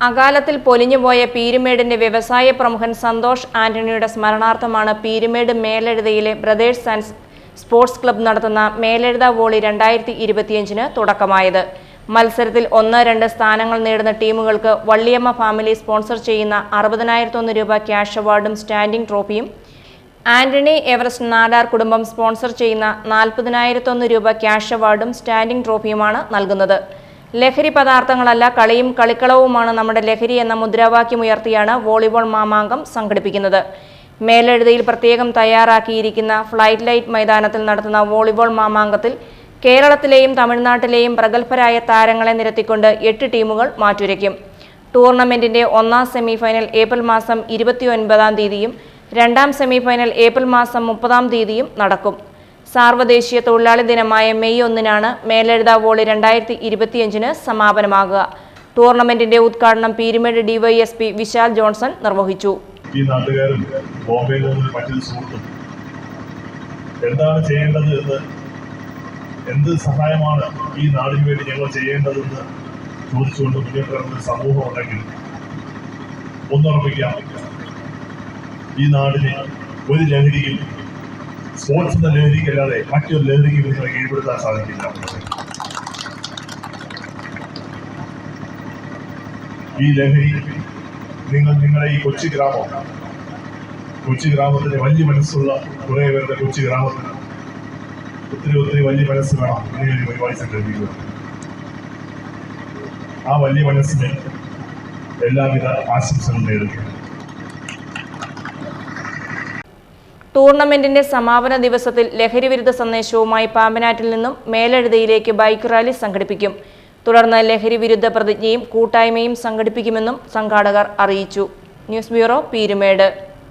അകാലത്തിൽ പൊലിഞ്ഞുപോയ പീരുമേടിന്റെ വ്യവസായ പ്രമുഖൻ സന്തോഷ് ആന്റണിയുടെ സ്മരണാർത്ഥമാണ് പീരുമേട് മേലെഴുതയിലെ ബ്രദേഴ്സ് ആൻഡ് സ്പോർട്സ് ക്ലബ്ബ് നടത്തുന്ന മേലെഴുത വോളി 2025 തുടക്കമായത്. മത്സരത്തിൽ 1-2 സ്ഥാനങ്ങൾ നേടുന്ന ടീമുകൾക്ക് വള്ളിയമ്മ ഫാമിലി സ്പോൺസർ ചെയ്യുന്ന 60,001 രൂപ ക്യാഷ് അവാർഡും സ്റ്റാൻഡിംഗ് ട്രോഫിയും, ആന്റണി എവറസ്റ്റ് നാടാർ കുടുംബം സ്പോൺസർ ചെയ്യുന്ന 40,001 രൂപ ക്യാഷ് അവാർഡും സ്റ്റാൻഡിംഗ് ട്രോഫിയുമാണ് നൽകുന്നത്. ലഹരി പദാർത്ഥങ്ങളല്ല, കളിയും കളിക്കളവുമാണ് നമ്മുടെ ലഹരി എന്ന മുദ്രാവാക്യമുയർത്തിയാണ് വോളിബോൾ മാമാങ്കം സംഘടിപ്പിക്കുന്നത്. മേലെഴുതയിൽ പ്രത്യേകം തയ്യാറാക്കിയിരിക്കുന്ന ഫ്ലൈറ്റ് ലൈറ്റ് മൈതാനത്തിൽ നടത്തുന്ന വോളിബോൾ മാമാങ്കത്തിൽ കേരളത്തിലെയും തമിഴ്നാട്ടിലെയും പ്രഗത്ഭരായ താരങ്ങളെ നിരത്തിക്കൊണ്ട് 8 ടീമുകൾ മാറ്റുരയ്ക്കും. ടൂർണമെന്റിന്റെ 1ാം സെമിഫൈനൽ ഏപ്രിൽ മാസം 29-ാം തീയതിയും 2ാം സെമിഫൈനൽ ഏപ്രിൽ മാസം 30-ാം തീയതിയും നടക്കും. സാർവദേശീയ തൊഴിലാളി ദിനമായ മെയ് 1-നാണ് മേലെഴുത വോളി 2025 സമാപനമാകുക. ടൂർണമെന്റിന്റെ ഉദ്ഘാടനം പീരുമേട് ഡിവൈഎസ്പി വിശാൽ ജോൺസൺ നിർവഹിച്ചു. ഈ നാട്ടുകാരും ബോംബെയിൽ നിന്ന് മറ്റൊരു സുഹൃത്തും എന്താണ് ചെയ്യേണ്ടത് എന്ന്, എന്ത് സഹായമാണ് ഈ നാടിന് വേണ്ടി ഞങ്ങൾ ചെയ്യേണ്ടതെന്ന് ചോദിച്ചുകൊണ്ട് മുന്നോട്ട് വരുന്ന സമൂഹം ഉണ്ടെങ്കിൽ ഒന്നുറപ്പിക്കാം, ഈ നാടിന് ഒരു ലഹരിയും സ്പോർട്സ് എന്ന ലഹരിക്കല്ലാതെ മറ്റൊരു ലഹരിക്കും നിങ്ങളെ കീഴ്പ്പെടുത്താൻ സാധിക്കില്ല. ഈ ലഹരി നിങ്ങളുടെ ഈ കൊച്ചു ഗ്രാമത്തിന് വലിയ മനസ്സുള്ള കുറേ പേരുടെ കൊച്ചു ഗ്രാമത്തിന് ഒത്തിരി വലിയ മനസ്സ് വേണം ഇങ്ങനെ ഒരു പരിപാടി സംഘടിപ്പിക്കുക. ആ വലിയ മനസ്സിന് എല്ലാവിധ ആശംസകളും നേടുകയാണ്. ടൂർണമെന്റിന്റെ സമാപന ദിവസത്തിൽ ലഹരി വിരുദ്ധ സന്ദേശവുമായി പാമ്പനാറ്റിൽ നിന്നും മേലെഴുതയിലേക്ക് ബൈക്ക് റാലി സംഘടിപ്പിക്കും. തുടർന്ന് ലഹരി വിരുദ്ധ പ്രതിജ്ഞയും കൂട്ടായ്മയും സംഘടിപ്പിക്കുമെന്നും സംഘാടകർ അറിയിച്ചു. News bureau, Peermade.